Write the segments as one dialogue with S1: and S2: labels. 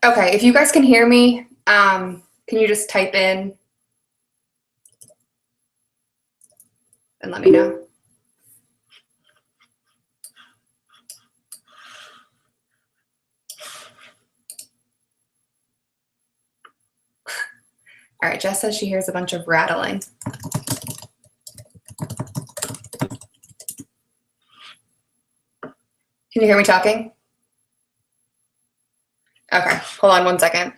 S1: Okay, if you guys can hear me, can you just type in and let me know? All right, Jess says she hears a bunch of rattling. Can you hear me talking? Okay, hold on one second.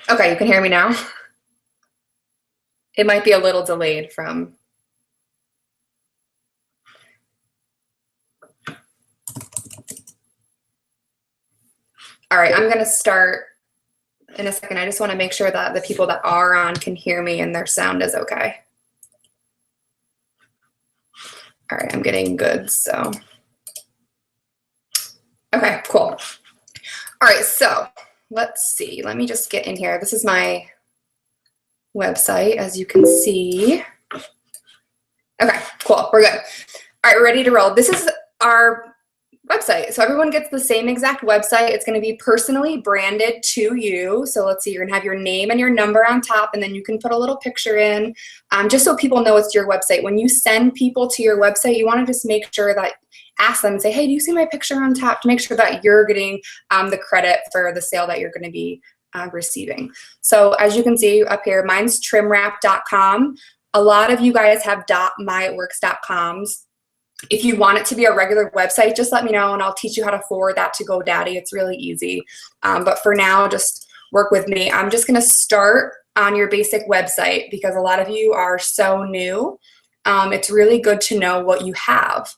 S1: Okay, you can hear me now. It might be a little delayed from. All right, I'm gonna start in a second. I just wanna make sure that the people that are on can hear me and their sound is okay. All right, I'm getting good, so. Okay, cool. All right, so let's see. Let me just get in here. This is my website, as you can see. Okay, cool, we're good. All right, we're ready to roll. This is our website. So everyone gets the same exact website. It's gonna be personally branded to you. So let's see, you're gonna have your name and your number on top, and then you can put a little picture in, just so people know it's your website. When you send people to your website, you wanna just make sure that, ask them and say, hey, do you see my picture on top, to make sure that you're getting the credit for the sale that you're gonna be receiving. So as you can see up here, mine's trimwrap.com. A lot of you guys have .myitworks.coms. If you want it to be a regular website, just let me know and I'll teach you how to forward that to GoDaddy. It's really easy. But for now, just work with me. I'm just gonna start on your basic website because a lot of you are so new. It's really good to know what you have.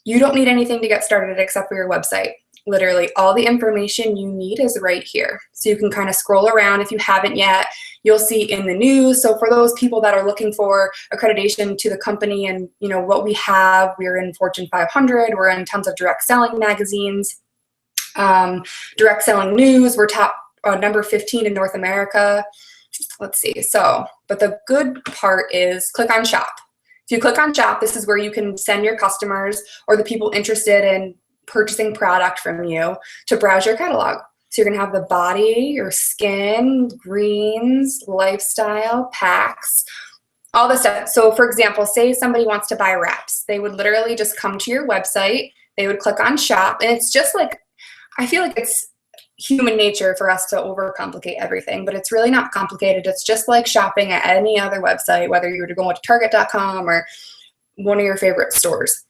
S1: You don't need anything to get started except for your website. Literally all the information you need is right here. So you can kind of scroll around. If you haven't yet, you'll see in the news. So for those people that are looking for accreditation to the company and you know what we have, we're in Fortune 500, we're in tons of direct selling magazines, direct selling news, we're top number 15 in North America. Let's see, so, but the good part is click on shop. If you click on shop, this is where you can send your customers or the people interested in purchasing product from you to browse your catalog. So you're gonna have the body, your skin, greens, lifestyle, packs, all this stuff. So for example, say somebody wants to buy wraps. They would literally just come to your website, they would click on shop, and it's just like, I feel like it's human nature for us to overcomplicate everything, but it's really not complicated. It's just like shopping at any other website, whether you were to go to target.com or one of your favorite stores.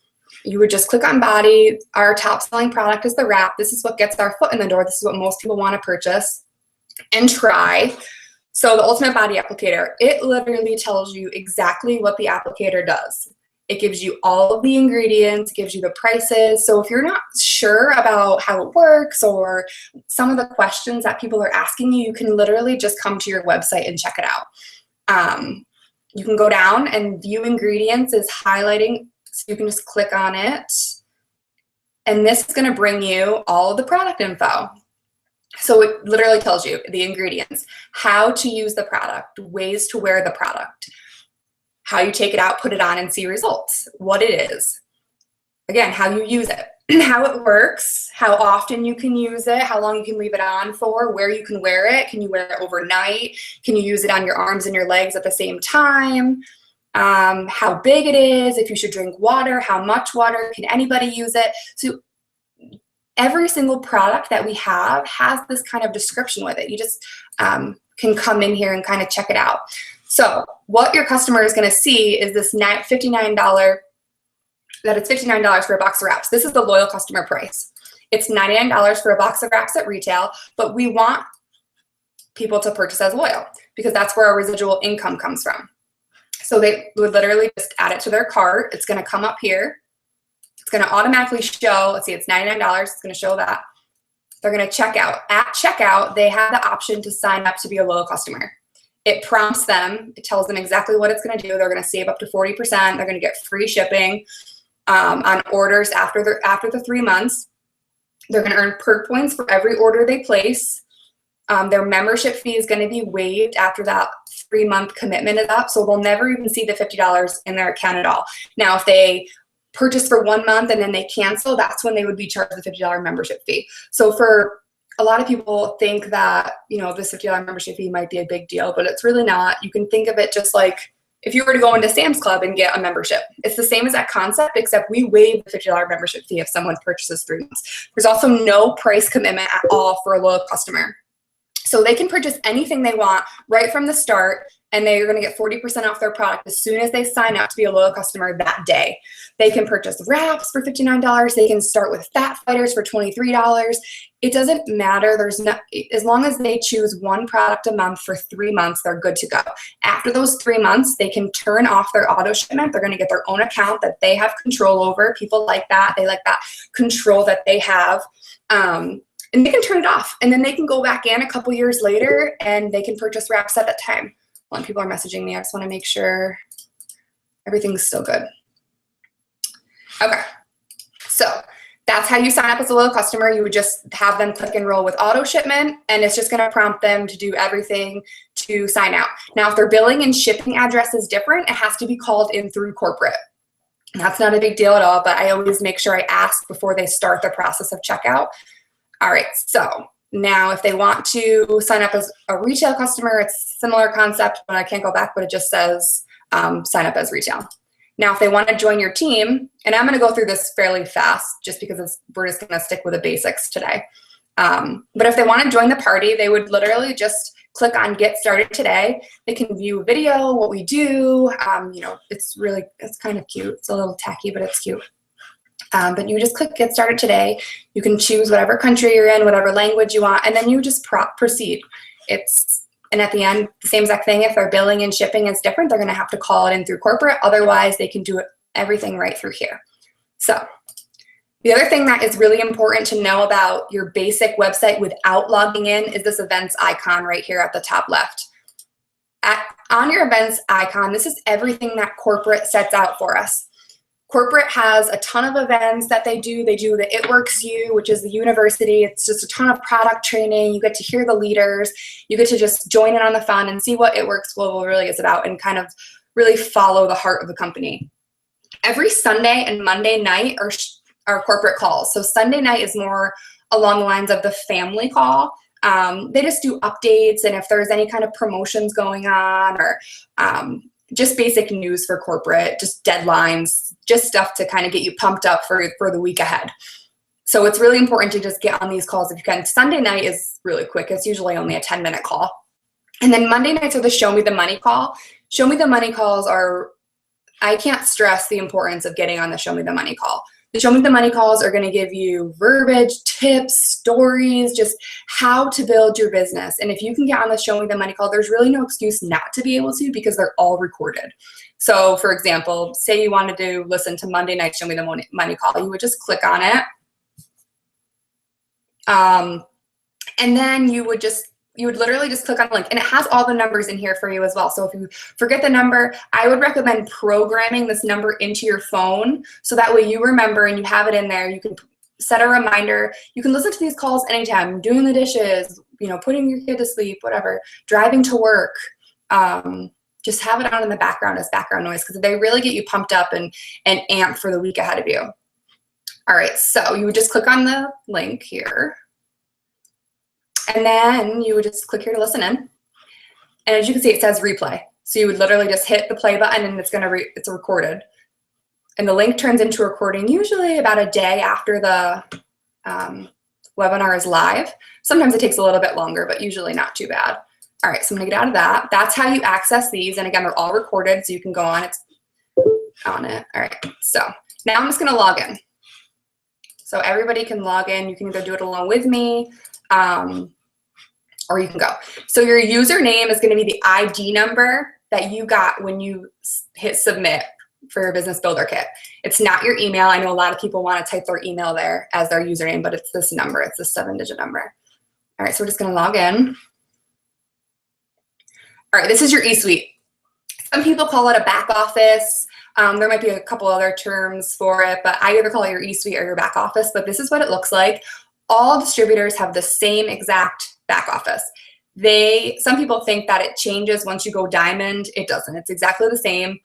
S1: You would just click on body. Our top selling product is the wrap. This is what gets our foot in the door. This is what most people want to purchase and try. So the Ultimate Body Applicator, it literally tells you exactly what the applicator does. It gives you all of the ingredients, gives you the prices. So if you're not sure about how it works or some of the questions that people are asking you, you can literally just come to your website and check it out. You can go down and view ingredients is highlighting. So you can just click on it, and this is gonna bring you all of the product info. So it literally tells you the ingredients, how to use the product, ways to wear the product, how you take it out, put it on, and see results, what it is. Again, how you use it, how it works, how often you can use it, how long you can leave it on for, where you can wear it, can you wear it overnight, can you use it on your arms and your legs at the same time, how big it is, if you should drink water, how much water, can anybody use it? So every single product that we have has this kind of description with it. You just can come in here and kind of check it out. So what your customer is going to see is this $59, that it's $59 for a box of wraps. This is the loyal customer price. It's $99 for a box of wraps at retail, but we want people to purchase as loyal because that's where our residual income comes from. So they would literally just add it to their cart. It's gonna come up here. It's gonna automatically show, let's see, it's $99, it's gonna show that. They're gonna check out. At checkout, they have the option to sign up to be a loyal customer. It prompts them, it tells them exactly what it's gonna do. They're gonna save up to 40%. They're gonna get free shipping on orders after the 3 months. They're gonna earn perk points for every order they place. Their membership fee is going to be waived after that 3-month commitment is up, so they'll never even see the $50 in their account at all. Now, if they purchase for 1 month and then they cancel, that's when they would be charged the $50 membership fee. So for a lot of people think that, you know, this $50 membership fee might be a big deal, but it's really not. You can think of it just like if you were to go into Sam's Club and get a membership. It's the same as that concept, except we waive the $50 membership fee if someone purchases 3 months. There's also no price commitment at all for a loyal customer. So they can purchase anything they want right from the start, and they're going to get 40% off their product as soon as they sign up to be a loyal customer that day. They can purchase wraps for $59. They can start with fat fighters for $23. It doesn't matter. There's no, as long as they choose one product a month for 3 months, they're good to go. After those 3 months, they can turn off their auto shipment. They're going to get their own account that they have control over. People like that. They like that control that they have. And they can turn it off, and then they can go back in a couple years later and they can purchase wraps at that time. When people are messaging me, I just want to make sure everything's still good. Okay, so that's how you sign up as a loyal customer. You would just have them click enroll with auto shipment, and it's just going to prompt them to do everything to sign out. Now, if their billing and shipping address is different, it has to be called in through corporate. That's not a big deal at all, but I always make sure I ask before they start the process of checkout. All right, so now if they want to sign up as a retail customer, it's similar concept, but I can't go back, but it just says sign up as retail. Now, if they want to join your team, and I'm going to go through this fairly fast just because we're just going to stick with the basics today. But if they want to join the party, they would literally just click on Get Started Today. They can view a video, what we do. You know, it's kind of cute. It's a little tacky, but it's cute. But you just click Get Started Today. You can choose whatever country you're in, whatever language you want, and then you just proceed. And at the end, the same exact thing. If their billing and shipping is different, they're going to have to call it in through corporate. Otherwise, they can do everything right through here. So the other thing that is really important to know about your basic website without logging in is this events icon right here at the top left. On your events icon, this is everything that corporate sets out for us. Corporate has a ton of events that they do. They do the It Works U, which is the university. It's just a ton of product training. You get to hear the leaders. You get to just join in on the fun and see what It Works Global really is about and kind of really follow the heart of the company. Every Sunday and Monday night are corporate calls. So Sunday night is more along the lines of the family call. They just do updates, and if there's any kind of promotions going on or just basic news for corporate, just deadlines, just stuff to kind of get you pumped up for the week ahead. So it's really important to just get on these calls if you can. Sunday night is really quick. It's usually only a 10-minute call. And then Monday nights are the Show Me the Money call. Show Me the Money calls are, I can't stress the importance of getting on the Show Me the Money call. The Show Me the Money calls are going to give you verbiage, tips, stories, just how to build your business. And if you can get on the Show Me the Money call, there's really no excuse not to be able to because they're all recorded. So for example, say you wanted to listen to Monday night Show Me the Money call, you would just click on it. And then you would literally just click on the link, and it has all the numbers in here for you as well. So if you forget the number, I would recommend programming this number into your phone so that way you remember and you have it in there. You can set a reminder. You can listen to these calls anytime, doing the dishes, you know, putting your kid to sleep, whatever, driving to work. Just have it on in the background as background noise because they really get you pumped up and amped for the week ahead of you. All right, so you would just click on the link here. And then you would just click here to listen in. And as you can see, it says replay. So you would literally just hit the play button and it's recorded. And the link turns into a recording usually about a day after the webinar is live. Sometimes it takes a little bit longer, but usually not too bad. All right, so I'm gonna get out of that. That's how you access these. And again, they're all recorded, so you can go on it. All right, so now I'm just gonna log in. So everybody can log in. You can either do it along with me, or you can go. So your username is going to be the ID number that you got when you hit submit for your business builder kit. It's not your email. I know a lot of people want to type their email there as their username, but it's this number. It's this 7-digit number. All right, so we're just going to log in. All right, this is your Esuite. Some people call it a back office. There might be a couple other terms for it, but I either call it your Esuite or your back office, but this is what it looks like. All distributors have the same exact back office. Some people think that it changes once you go diamond. It doesn't. It's exactly the same.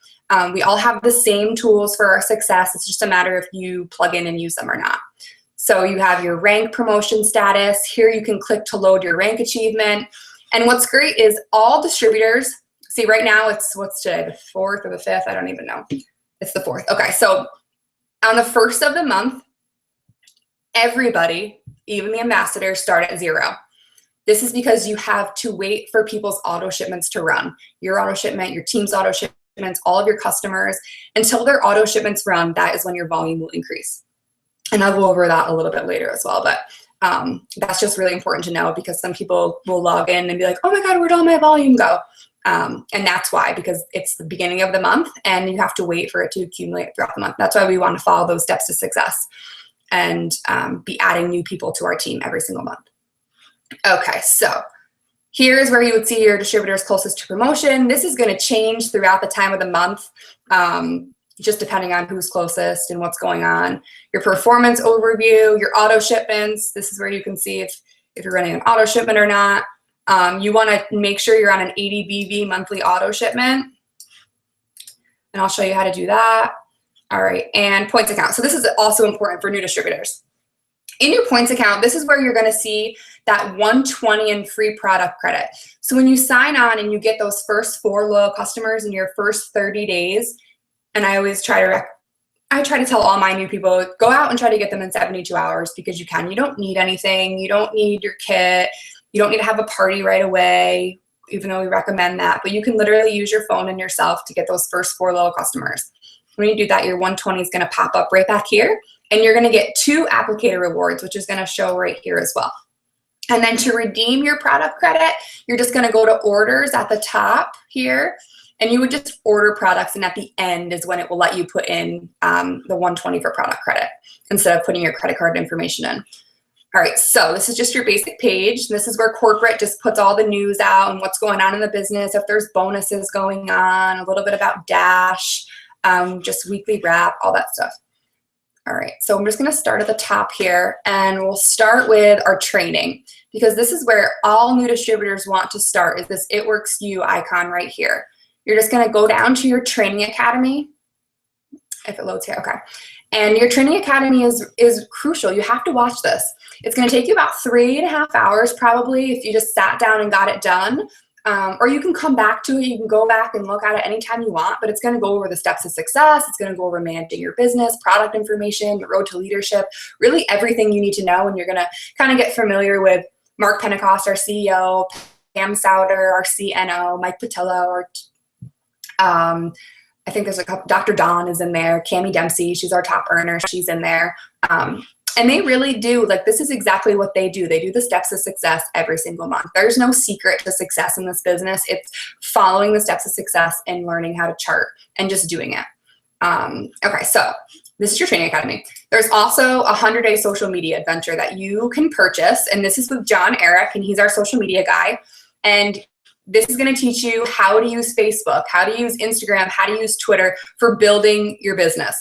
S1: We all have the same tools for our success. It's just a matter if you plug in and use them or not. So you have your rank promotion status. Here you can click to load your rank achievement. And what's great is all distributors, see right now it's, what's today, the 4th or the 5th? I don't even know. It's the 4th. Okay, so on the 1st of the month, everybody, even the ambassadors, start at 0. This is because you have to wait for people's auto shipments to run. Your auto shipment, your team's auto shipments, all of your customers. Until their auto shipments run, that is when your volume will increase. And I'll go over that a little bit later as well. But that's just really important to know, because some people will log in and be like, oh my God, where'd all my volume go? And that's why, because it's the beginning of the month and you have to wait for it to accumulate throughout the month. That's why we want to follow those steps to success and be adding new people to our team every single month. Okay, so here's where you would see your distributors closest to promotion. This is going to change throughout the time of the month, just depending on who's closest and what's going on. Your performance overview, your auto shipments. This is where you can see if you're running an auto shipment or not. You want to make sure you're on an 80 BV monthly auto shipment. And I'll show you how to do that. All right, and points account. So this is also important for new distributors. In your points account, this is where you're going to see that 120 in free product credit. So when you sign on and you get those first 4 loyal customers in your first 30 days, and I always try to tell all my new people, go out and try to get them in 72 hours because you can. You don't need anything. You don't need your kit. You don't need to have a party right away, even though we recommend that. But you can literally use your phone and yourself to get those first 4 loyal customers. When you do that, your 120 is going to pop up right back here. And you're going to get 2 applicator rewards, which is going to show right here as well. And then to redeem your product credit, you're just going to go to orders at the top here. And you would just order products. And at the end is when it will let you put in the 120 for product credit instead of putting your credit card information in. All right, so this is just your basic page. This is where corporate just puts all the news out and what's going on in the business, if there's bonuses going on, a little bit about Dash, just weekly wrap, all that stuff. All right, so I'm just gonna start at the top here and we'll start with our training, because this is where all new distributors want to start, is this It Works You icon right here. You're just gonna go down to your training academy, if it loads here, okay. And your training academy is crucial. You have to watch this. It's gonna take you about 3.5 hours probably if you just sat down and got it done. Or you can come back to it. You can go back and look at it anytime you want, but it's going to go over the steps of success. It's going to go over managing your business, product information, your road to leadership, really everything you need to know. And you're going to kind of get familiar with Mark Pentecost, our CEO, Pam Souder, our CNO, Mike Patillo, I think there's a couple, Dr. Dawn is in there, Cammie Dempsey, she's our top earner, she's in there. And they really do, like, this is exactly what they do. They do the steps of success every single month. There's no secret to success in this business. It's following the steps of success and learning how to chart and just doing it. Okay, so this is your training academy. There's also a 100-day social media adventure that you can purchase. And this is with John Eric, and he's our social media guy. And this is going to teach you how to use Facebook, how to use Instagram, how to use Twitter for building your business.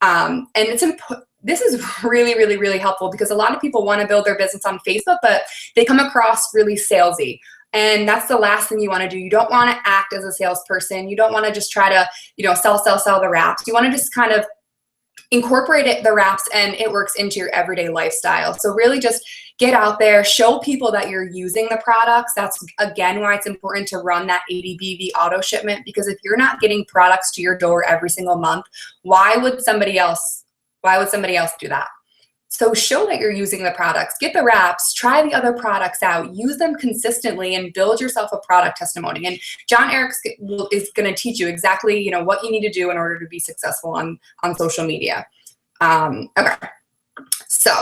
S1: And it's important. This is really, really, really helpful because a lot of people want to build their business on Facebook, but they come across really salesy. And that's the last thing you want to do. You don't want to act as a salesperson. You don't want to just try to, sell the wraps. You want to just kind of incorporate the wraps and It Works into your everyday lifestyle. So really just get out there, show people that you're using the products. That's, again, why it's important to run that 80 BV auto shipment, because if you're not getting products to your door every single month, why would somebody else do that? So show that you're using the products, get the wraps, try the other products out, use them consistently, and build yourself a product testimony. And John Eric is going to teach you exactly, what you need to do in order to be successful on social media. Okay, so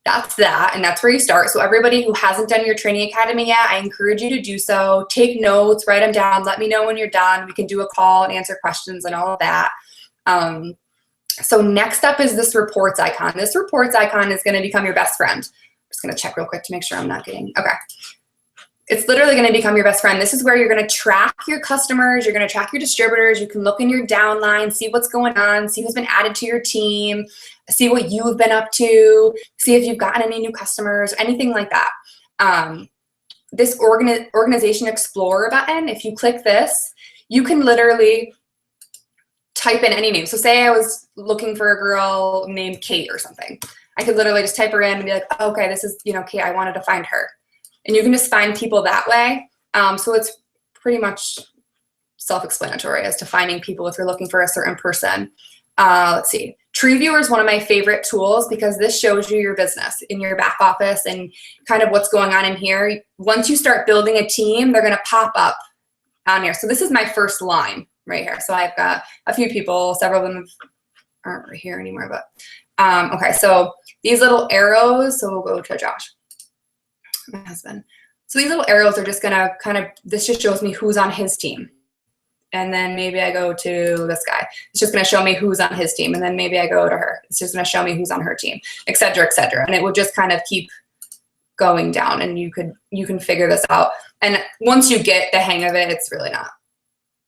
S1: that's that, and that's where you start. So everybody who hasn't done your training academy yet, I encourage you to do so. Take notes, write them down, let me know when you're done. We can do a call and answer questions and all of that. So next up is this reports icon. This reports icon is going to become your best friend. I'm just going to check real quick to make sure I'm not getting, okay. It's literally going to become your best friend. This is where you're going to track your customers. You're going to track your distributors. You can look in your downline, see what's going on, see who's been added to your team, see what you've been up to, see if you've gotten any new customers, anything like that. this organization explorer button, if you click this, you can literally type in any name. So say I was looking for a girl named Kate or something. I could literally just type her in and be like, oh, okay, this is, Kate, I wanted to find her. And you can just find people that way. So it's pretty much self-explanatory as to finding people if you're looking for a certain person. Let's see. Tree Viewer is one of my favorite tools because this shows you your business in your back office and kind of what's going on in here. Once you start building a team, they're going to pop up on here. So this is my first line right here. So I've got a few people, several of them aren't right here anymore, but okay. So these little arrows, so we'll go to Josh, my husband. So these little arrows are just going to this just shows me who's on his team. And then maybe I go to this guy. It's just going to show me who's on his team. And then maybe I go to her. It's just going to show me who's on her team, et cetera, et cetera. And it will just kind of keep going down, and you can figure this out. And once you get the hang of it, it's really not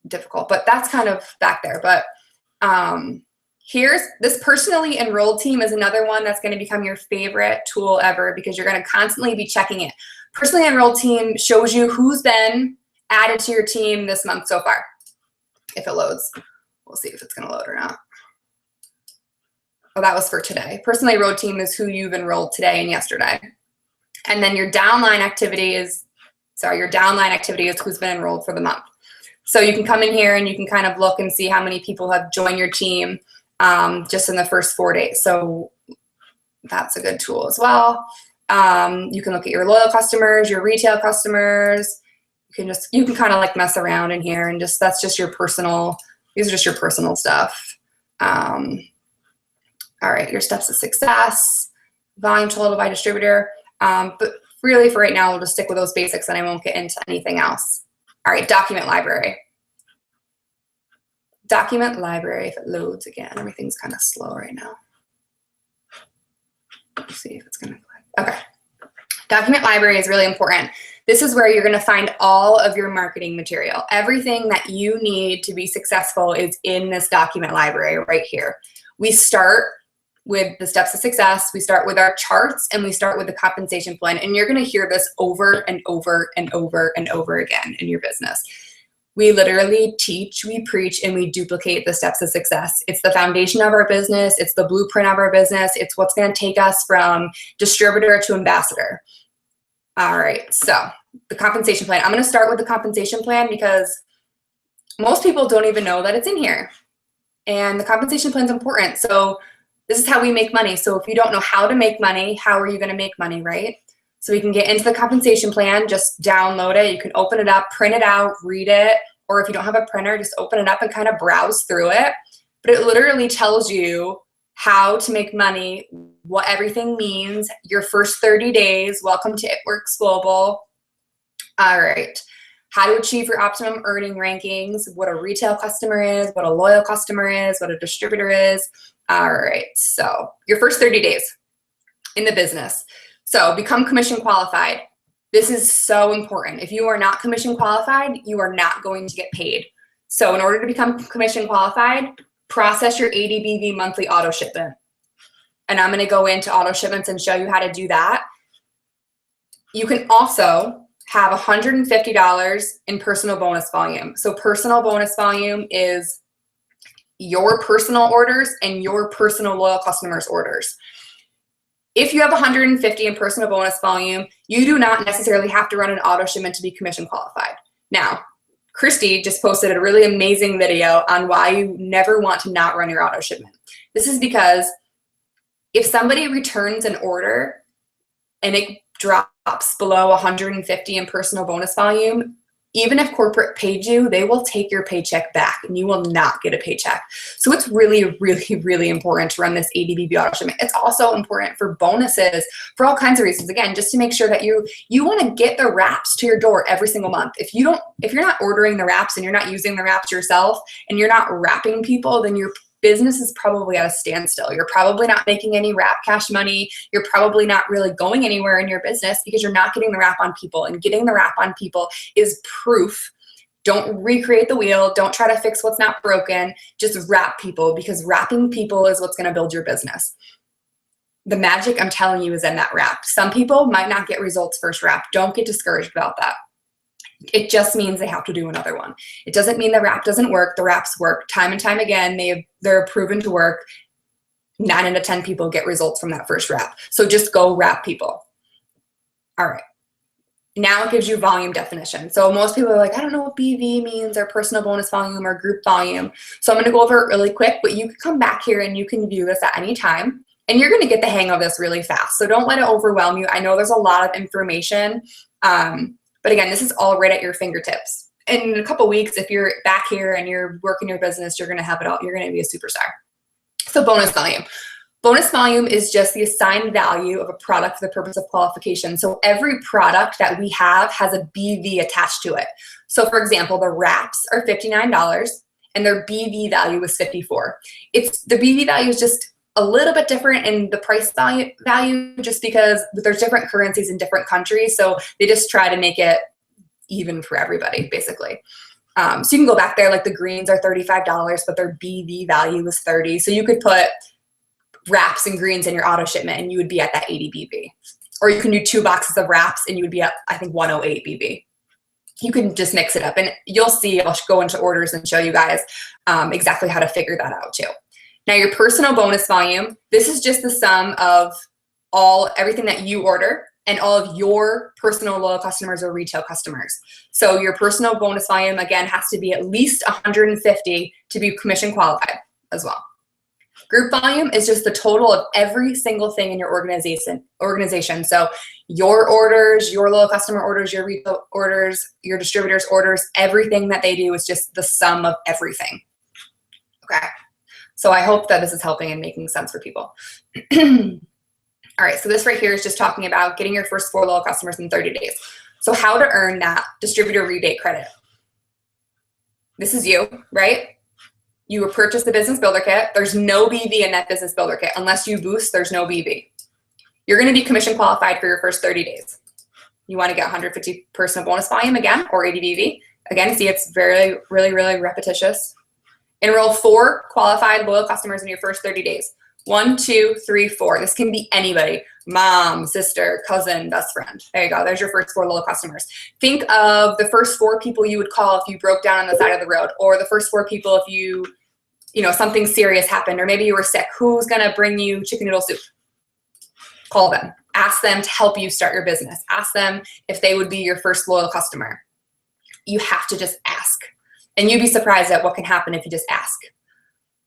S1: difficult. But that's kind of back there. But here's this personally enrolled team is another one that's going to become your favorite tool ever because you're going to constantly be checking it. Personally enrolled team shows you who's been added to your team this month so far. If it loads, we'll see if it's going to load or not. Oh, that was for today. Personally enrolled team is who you've enrolled today and yesterday. And then your downline activity is who's been enrolled for the month. So you can come in here and you can kind of look and see how many people have joined your team just in the first 4 days. So that's a good tool as well. You can look at your loyal customers, your retail customers. You can kind of like mess around in here and that's just your personal, these are just your personal stuff. All right, your steps to success, volume total by distributor. But really for right now, we'll just stick with those basics and I won't get into anything else. All right, document library. Document library, if it loads again, everything's kind of slow right now. Let's see if it's gonna click. Okay. Document library is really important. This is where you're going to find all of your marketing material. Everything that you need to be successful is in this document library right here. We start with the steps of success. We start with our charts and we start with the compensation plan. And you're going to hear this over and over and over and over again in your business. We literally teach, we preach, and we duplicate the steps of success. It's the foundation of our business. It's the blueprint of our business. It's what's going to take us from distributor to ambassador. All right, so the compensation plan. I'm going to start with the compensation plan because most people don't even know that it's in here. And the compensation plan is important. So this is how we make money. So if you don't know how to make money, how are you going to make money, right? So we can get into the compensation plan, just download it. You can open it up, print it out, read it. Or if you don't have a printer, just open it up and kind of browse through it. But it literally tells you how to make money, what everything means, your first 30 days. Welcome to It Works Global. All right. How to achieve your optimum earning rankings, what a retail customer is, what a loyal customer is, what a distributor is. All right. So your first 30 days in the business. So become commission qualified. This is so important. If you are not commission qualified, you are not going to get paid. So in order to become commission qualified, process your ADBV monthly auto shipment. And I'm going to go into auto shipments and show you how to do that. You can also have $150 in personal bonus volume. So personal bonus volume is your personal orders and your personal loyal customers' orders. If you have 150 in personal bonus volume, you do not necessarily have to run an auto shipment to be commission qualified. Now, Christy just posted a really amazing video on why you never want to not run your auto shipment. This is because if somebody returns an order and it drops below 150 in personal bonus volume, even if corporate paid you, they will take your paycheck back and you will not get a paycheck. So it's really, really, really important to run this ADBB auto shipment. It's also important for bonuses for all kinds of reasons. Again, just to make sure that you want to get the wraps to your door every single month. If you're not ordering the wraps and you're not using the wraps yourself and you're not wrapping people, then your business is probably at a standstill. You're probably not making any wrap cash money. You're probably not really going anywhere in your business because you're not getting the wrap on people. And getting the wrap on people is proof. Don't recreate the wheel. Don't try to fix what's not broken. Just wrap people, because wrapping people is what's going to build your business. the magic, I'm telling you, is in that wrap. Some people might not get results first wrap. Don't get discouraged about that. It just means they have to do another one. It doesn't mean the wrap doesn't work. The wraps work time and time again. They're proven to work. 9 out of 10 people get results from that first wrap. So just go wrap people. All right. Now it gives you volume definition. So most people are like, I don't know what BV means, or personal bonus volume, or group volume. So I'm going to go over it really quick, but you can come back here and you can view this at any time. And you're going to get the hang of this really fast. So don't let it overwhelm you. I know there's a lot of information, but again, this is all right at your fingertips. In a couple weeks, if you're back here and you're working your business, you're going to have it all. You're going to be a superstar. So bonus volume. Bonus volume is just the assigned value of a product for the purpose of qualification. So every product that we have has a BV attached to it. So for example, the wraps are $59 and their BV value is $54. The BV value is just a little bit different in the price value just because there's different currencies in different countries. So they just try to make it even for everybody, basically. So you can go back there, like the greens are $35, but their BV value is 30. So you could put wraps and greens in your auto shipment and you would be at that 80 BV. Or you can do 2 boxes of wraps and you would be at, I think, 108 BV. You can just mix it up and you'll see, I'll go into orders and show you guys exactly how to figure that out too. Now your personal bonus volume, this is just the sum of everything that you order and all of your personal loyal customers or retail customers. So your personal bonus volume, again, has to be at least 150 to be commission qualified as well. Group volume is just the total of every single thing in your organization. So your orders, your loyal customer orders, your retail orders, your distributors orders, everything that they do is just the sum of everything. Okay. So I hope that this is helping and making sense for people. All right, so this right here is just talking about getting your first 4 loyal customers in 30 days. So how to earn that distributor rebate credit. This is you, right? You purchase the business builder kit. There's no BV in that business builder kit. Unless you boost, there's no BV. You're gonna be commission qualified for your first 30 days. You wanna get 150 personal bonus volume again, or 80 BV. Again, see, it's really, really, really repetitious. Enroll 4 qualified loyal customers in your first 30 days. 1, 2, 3, 4. This can be anybody. Mom, sister, cousin, best friend. There you go. There's your first 4 loyal customers. Think of the first 4 people you would call if you broke down on the side of the road, or the first 4 people if you know, something serious happened, or maybe you were sick. Who's going to bring you chicken noodle soup? Call them. Ask them to help you start your business. Ask them if they would be your first loyal customer. You have to just ask. And you'd be surprised at what can happen if you just ask.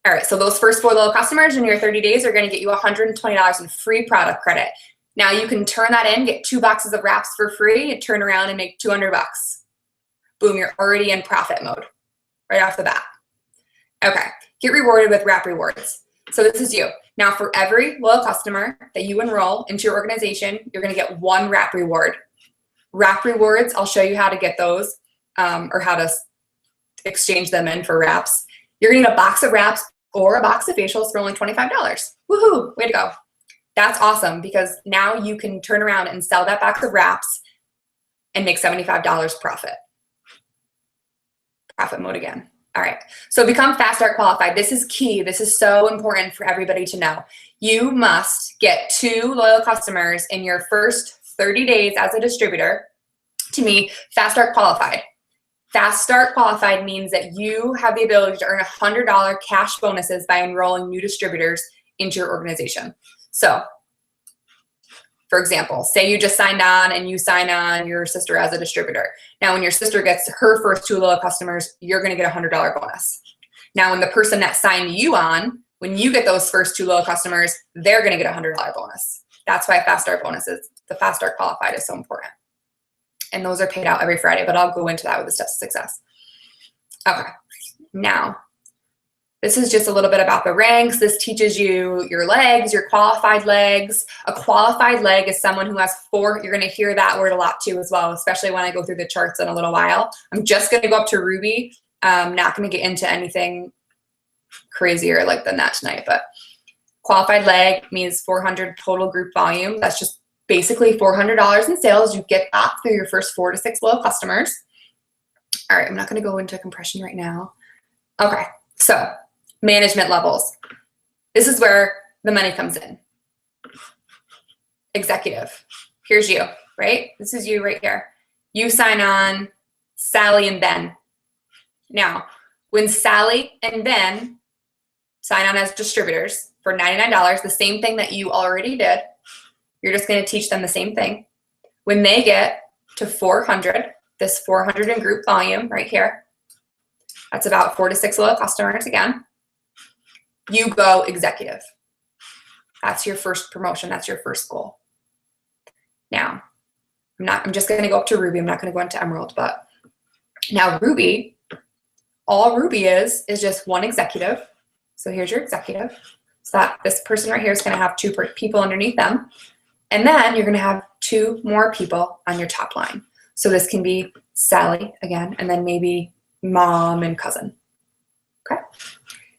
S1: All right, so those first 4 loyal customers in your 30 days are going to get you $120 in free product credit. Now you can turn that in, get 2 boxes of wraps for free, and turn around and make $200. Boom, you're already in profit mode right off the bat. Okay, get rewarded with wrap rewards. So this is you. Now for every loyal customer that you enroll into your organization, you're going to get 1 wrap reward. Wrap rewards, I'll show you how to get those or how to exchange them in for wraps. You're gonna get a box of wraps or a box of facials for only $25. Woohoo, way to go. That's awesome because now you can turn around and sell that box of wraps and make $75 profit. Profit mode again. All right, so become Fast Start qualified. This is key. This is so important for everybody to know. You must get 2 loyal customers in your first 30 days as a distributor to be Fast Start qualified. Fast Start qualified means that you have the ability to earn $100 cash bonuses by enrolling new distributors into your organization. So, for example, say you just signed on and you sign on your sister as a distributor. Now, when your sister gets her first 2 loyal customers, you're going to get a $100 bonus. Now, when the person that signed you on, when you get those first 2 loyal customers, they're going to get a $100 bonus. That's why Fast Start bonuses, the Fast Start qualified is so important. And those are paid out every Friday, but I'll go into that with the steps to success. Okay, now, this is just a little bit about the ranks. This teaches you your legs, your qualified legs. A qualified leg is someone who has 4, you're gonna hear that word a lot too as well, especially when I go through the charts in a little while. I'm just gonna go up to Ruby. I'm not gonna get into anything crazier like than that tonight, but qualified leg means 400 total group volume. That's just basically $400 in sales you get back through your first 4 to 6 loyal customers. All right, I'm not gonna go into compression right now. Okay, so management levels. This is where the money comes in. executive. Here's you, right? This is you right here. You sign on Sally and Ben. Now, when Sally and Ben sign on as distributors for $99, the same thing that you already did, you're just going to teach them the same thing. When they get to 400, this 400 in group volume right here, that's about 4 to 6 loyal customers again, you go executive. That's your first promotion. That's your first goal. Now, I'm just going to go up to Ruby. I'm not going to go into Emerald, but now Ruby, all Ruby is just one executive. So here's your executive. So that this person right here is going to have 2 people underneath them. And then you're going to have 2 more people on your top line. So this can be Sally again, and then maybe mom and cousin. Okay.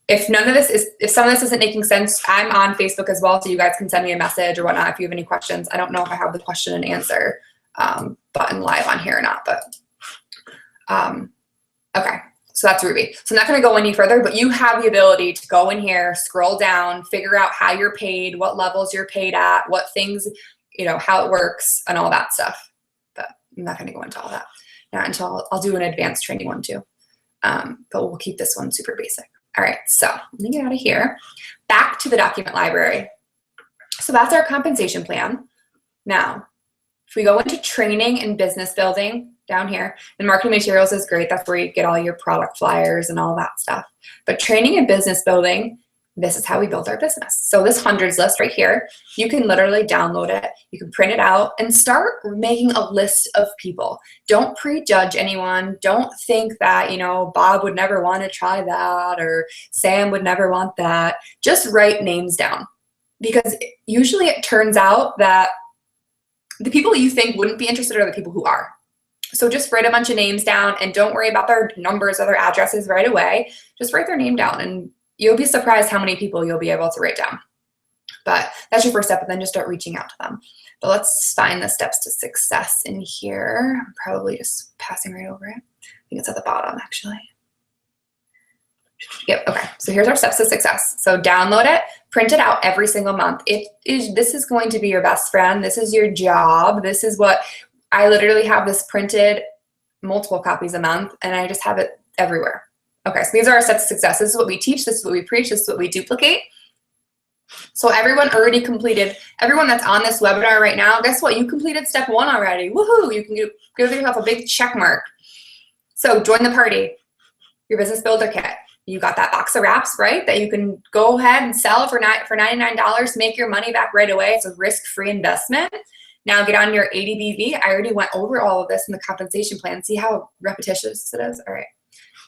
S1: If some of this isn't making sense, I'm on Facebook as well, so you guys can send me a message or whatnot if you have any questions. I don't know if I have the question and answer button live on here or not, but okay. So that's Ruby. So I'm not going to go any further, but you have the ability to go in here, scroll down, figure out how you're paid, what levels you're paid at, what things, how it works and all that stuff. But I'm not going to go into all that. Not until I'll do an advanced training one too. But we'll keep this one super basic. All right, so let me get out of here. Back to the document library. So that's our compensation plan. Now, if we go into training and business building down here, and marketing materials is great. That's where you get all your product flyers and all that stuff. But training and business building, this is how we build our business. So this hundreds list right here, you can literally download it. You can print it out and start making a list of people. Don't prejudge anyone. Don't think that, Bob would never want to try that or Sam would never want that. Just write names down, because usually it turns out that the people you think wouldn't be interested are the people who are. So just write a bunch of names down and don't worry about their numbers or their addresses right away. Just write their name down and you'll be surprised how many people you'll be able to write down. But that's your first step, and then just start reaching out to them. But let's find the steps to success in here. I'm probably just passing right over it. I think it's at the bottom, actually. Yep, okay, so here's our steps to success. So download it, print it out every single month. This is going to be your best friend. This is your job. This is what, I literally have this printed multiple copies a month, and I just have it everywhere. Okay, so these are our steps to success. This is what we teach. This is what we preach. This is what we duplicate. So everyone already completed, everyone that's on this webinar right now, guess what? You completed step 1 already. Woohoo! You can give yourself a big check mark. So join the party. Your business builder kit. You got that box of wraps, right? That you can go ahead and sell for $99, make your money back right away. It's a risk-free investment. Now get on your ADBV. I already went over all of this in the compensation plan. See how repetitious it is? All right.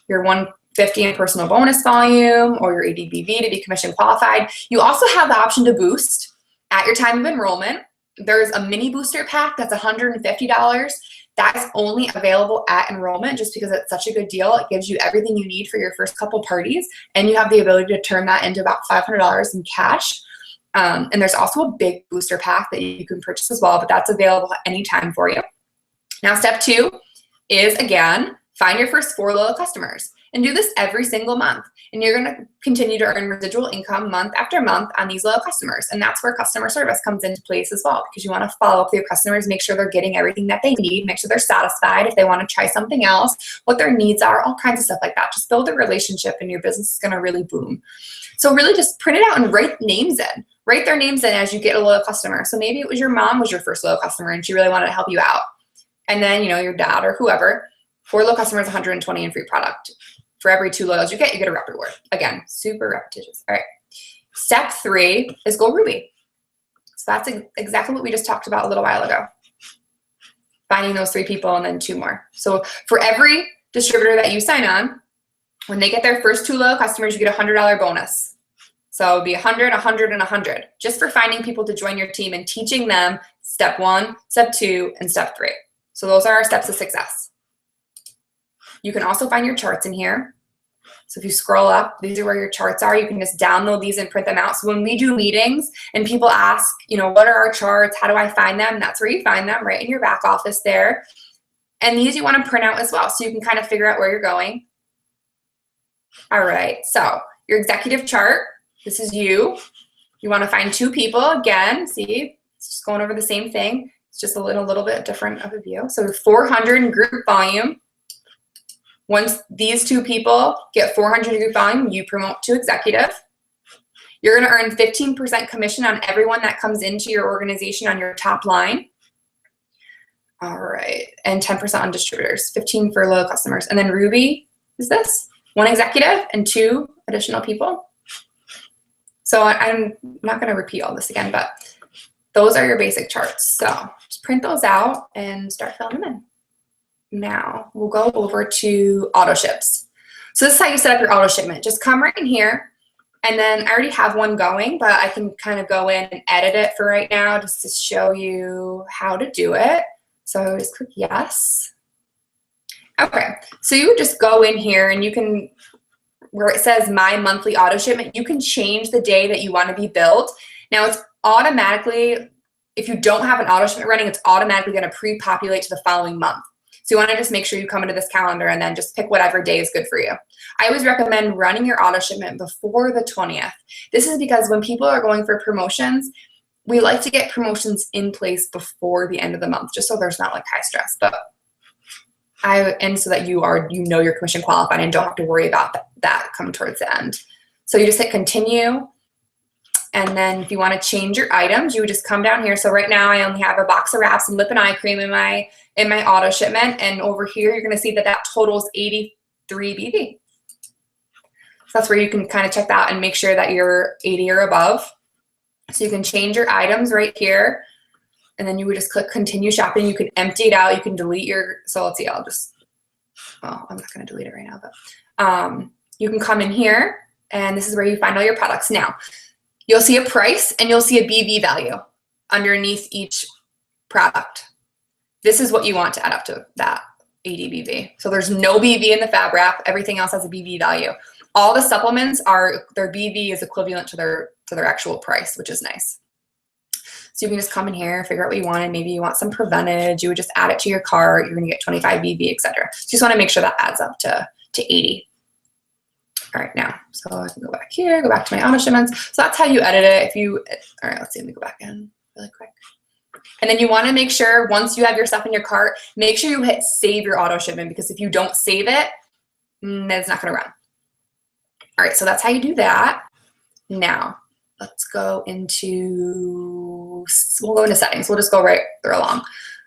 S1: Your 150 in personal bonus volume or your ADBV to be commission qualified. You also have the option to boost at your time of enrollment. There's a mini booster pack that's $150. That is only available at enrollment just because it's such a good deal. It gives you everything you need for your first couple parties, and you have the ability to turn that into about $500 in cash. And there's also a big booster pack that you can purchase as well, but that's available at any time for you. Now, step 2 is, again, find your first 4 loyal customers and do this every single month. And you're going to continue to earn residual income month after month on these loyal customers. And that's where customer service comes into place as well, because you want to follow up with your customers, make sure they're getting everything that they need, make sure they're satisfied. If they want to try something else, what their needs are, all kinds of stuff like that. Just build a relationship and your business is going to really boom. So really just print it out and write names in. Write their names in as you get a loyal customer. So maybe it was your mom was your first loyal customer and she really wanted to help you out. And then, your dad or whoever, 4 loyal customers, 120 in free product. For every 2 loyals you get a rep reward. Again, super repetitious. All right. Step 3 is go Ruby. So that's exactly what we just talked about a little while ago. Finding those 3 people and then 2 more. So for every distributor that you sign on, when they get their first 2 loyal customers, you get a $100 bonus. So it'd be 100, 100, and 100, just for finding people to join your team and teaching them step 1, step 2, and step 3. So those are our steps of success. You can also find your charts in here. So if you scroll up, these are where your charts are. You can just download these and print them out. So when we do meetings and people ask, what are our charts? How do I find them? That's where you find them, right in your back office there. And these you want to print out as well, so you can kind of figure out where you're going. All right, so your executive chart, this is you. You want to find 2 people. Again, see, It's just going over the same thing. It's just a little bit different of a view. So 400 in group volume. Once these two people get 400 in group volume, you promote to executive. You're going to earn 15% commission on everyone that comes into your organization on your top line. All right, and 10% on distributors, 15 for loyal customers. And then Ruby is this, 1 executive and 2 additional people. So I'm not going to repeat all this again, but those are your basic charts. So just print those out and start filling them in. Now we'll go over to auto ships. So this is how you set up your auto shipment. Just come right in here, and then I already have one going, but I can kind of go in and edit it for right now just to show you how to do it. So just click yes. Okay, so you would just go in here and you can, where it says my monthly auto shipment, you can change the day that you want to be billed. Now it's automatically, if you don't have an auto shipment running, it's automatically going to pre-populate to the following month. So you want to just make sure you come into this calendar and then just pick whatever day is good for you. I always recommend running your auto shipment before the 20th. This is because when people are going for promotions, we like to get promotions in place before the end of the month, just so there's not like high stress. But and so that you know you're commission qualified and don't have to worry about that come towards the end. So you just hit continue. And then if you want to change your items, you would just come down here. So right now I only have a box of wraps and lip and eye cream in my auto shipment. And over here, you're going to see that totals 83 BV. So that's where you can kind of check that and make sure that you're 80 or above. So you can change your items right here. And then you would just click continue shopping. You can empty it out. You can delete your, so let's see, well, I'm not going to delete it right now, but you can come in here and this is where you find all your products. Now, you'll see a price and you'll see a BV value underneath each product. This is what you want to add up to that 80 BV. So there's no BV in the fab wrap. Everything else has a BV value. All the supplements their BV is equivalent to their actual price, which is nice. So you can just come in here, figure out what you want, and maybe you want some Preventage. You would just add it to your cart. You're going to get 25 BV, etc. So you just want to make sure that adds up to 80. All right, now, so I can go back here, go back to my auto shipments. So that's how you edit it. All right, let's see, let me go back in really quick. And then you want to make sure once you have your stuff in your cart, make sure you hit save your auto shipment, because if you don't save it, it's not going to run. All right, so that's how you do that. Now, let's go into, we'll go into settings. We'll just go right through along.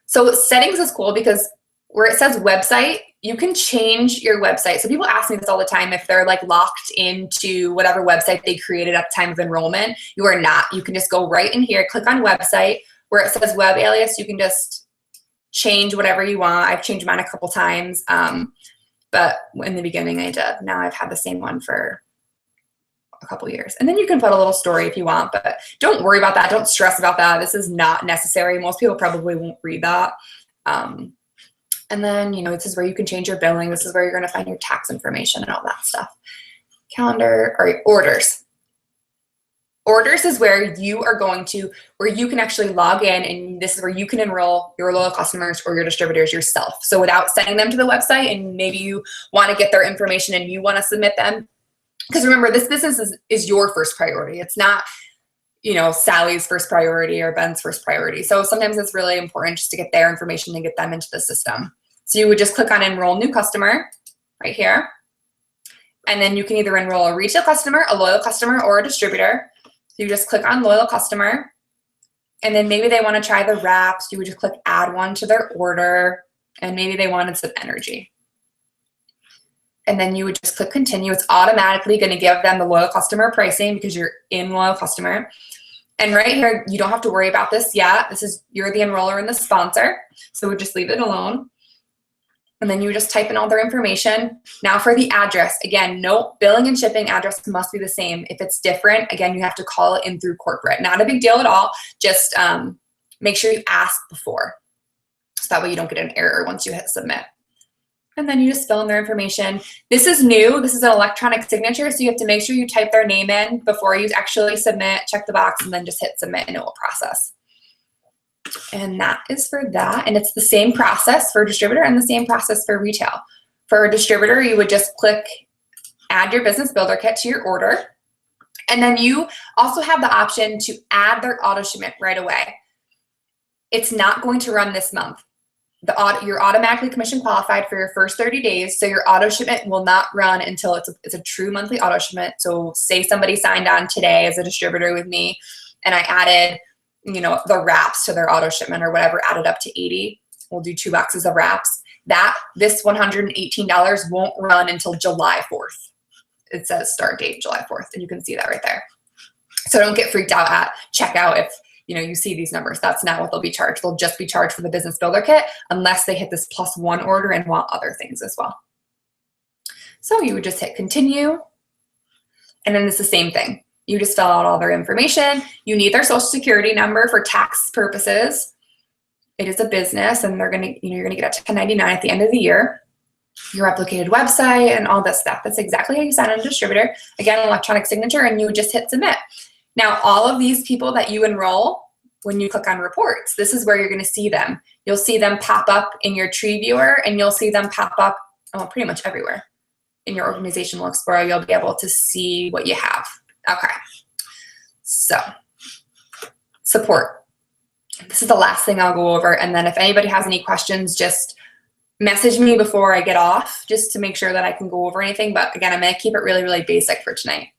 S1: So settings is cool because where it says website, you can change your website. So people ask me this all the time, if they're like locked into whatever website they created at the time of enrollment. You are not. You can just go right in here, click on website. Where it says web alias, you can just change whatever you want. I've changed mine a couple times, but in the beginning I did. Now I've had the same one for a couple years. And then you can put a little story if you want, but don't worry about that. Don't stress about that. This is not necessary. Most people probably won't read that. And then, this is where you can change your billing. This is where you're going to find your tax information and all that stuff. Calendar, all right, orders. Orders is where you can actually log in, and this is where you can enroll your loyal customers or your distributors yourself. So without sending them to the website, and maybe you want to get their information and you want to submit them. Because remember, this business is your first priority. It's not, Sally's first priority or Ben's first priority. So sometimes it's really important just to get their information and get them into the system. So you would just click on enroll new customer right here. And then you can either enroll a retail customer, a loyal customer, or a distributor. So you just click on loyal customer. And then maybe they want to try the wraps. You would just click add one to their order. And maybe they wanted some energy. And then you would just click continue. It's automatically going to give them the loyal customer pricing because you're in loyal customer. And right here, you don't have to worry about this yet. You're the enroller and the sponsor. So we'll just leave it alone. And then you just type in all their information. Now for the address, again, no billing and shipping address must be the same. If it's different, again, you have to call it in through corporate. Not a big deal at all. Just make sure you ask before. So that way you don't get an error once you hit submit. And then you just fill in their information. This is new. This is an electronic signature, so you have to make sure you type their name in before you actually submit, check the box, and then just hit submit and it will process. And that is for that. And it's the same process for distributor and the same process for retail. For a distributor, you would just click add your business builder kit to your order. And then you also have the option to add their auto shipment right away. it's not going to run this month. You're automatically commission qualified for your first 30 days. So your auto shipment will not run until it's a true monthly auto shipment. So say somebody signed on today as a distributor with me and I added, the wraps to their auto shipment or whatever, added up to 80. We'll do 2 boxes of wraps. This $118 won't run until July 4th. It says start date July 4th, and you can see that right there. So don't get freaked out at checkout if you see these numbers. That's not what they'll be charged. They'll just be charged for the business builder kit unless they hit this +1 order and want other things as well. So you would just hit continue, and then it's the same thing. You just fill out all their information. You need their social security number for tax purposes. It is a business, and you're gonna get a 1099 at the end of the year. Your replicated website and all this stuff. That's exactly how you sign on a distributor. Again, electronic signature, and you would just hit submit. Now, all of these people that you enroll, when you click on reports, this is where you're going to see them. You'll see them pop up in your tree viewer, and you'll see them pop up pretty much everywhere. In your organizational explorer, you'll be able to see what you have. Okay. So, support. This is the last thing I'll go over, and then if anybody has any questions, just message me before I get off, just to make sure that I can go over anything. But again, I'm going to keep it really, really basic for tonight.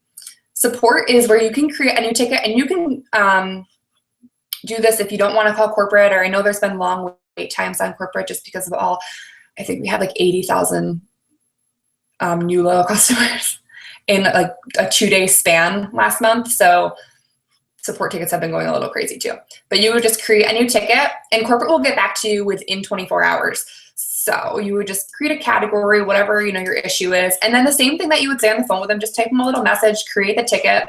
S1: Support is where you can create a new ticket, and you can do this if you don't want to call corporate, or I know there's been long wait times on corporate just because of I think we had like 80,000 new loyal customers in like a 2-day span last month. So support tickets have been going a little crazy too. But you would just create a new ticket, and corporate will get back to you within 24 hours. So you would just create a category, whatever your issue is, and then the same thing that you would say on the phone with them, just type them a little message, create the ticket,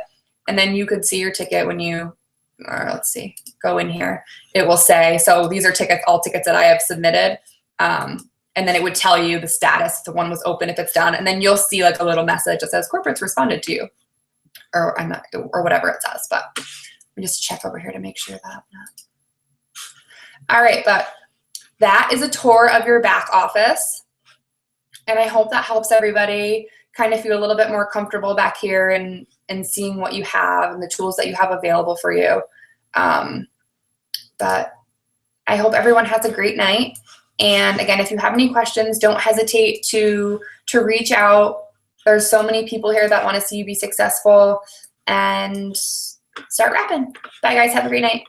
S1: and then you could see your ticket when you, let's see, go in here. It will say, so these are all tickets that I have submitted, and then it would tell you the status, if the one was open, if it's done, and then you'll see like a little message that says corporate's responded to you, or whatever it says. But let me just check over here to make sure that. All right, but that is a tour of your back office, and I hope that helps everybody kind of feel a little bit more comfortable back here and seeing what you have and the tools that you have available for you. But I hope everyone has a great night. And again, if you have any questions, don't hesitate to reach out. There's so many people here that want to see you be successful, and start rapping. Bye guys, have a great night.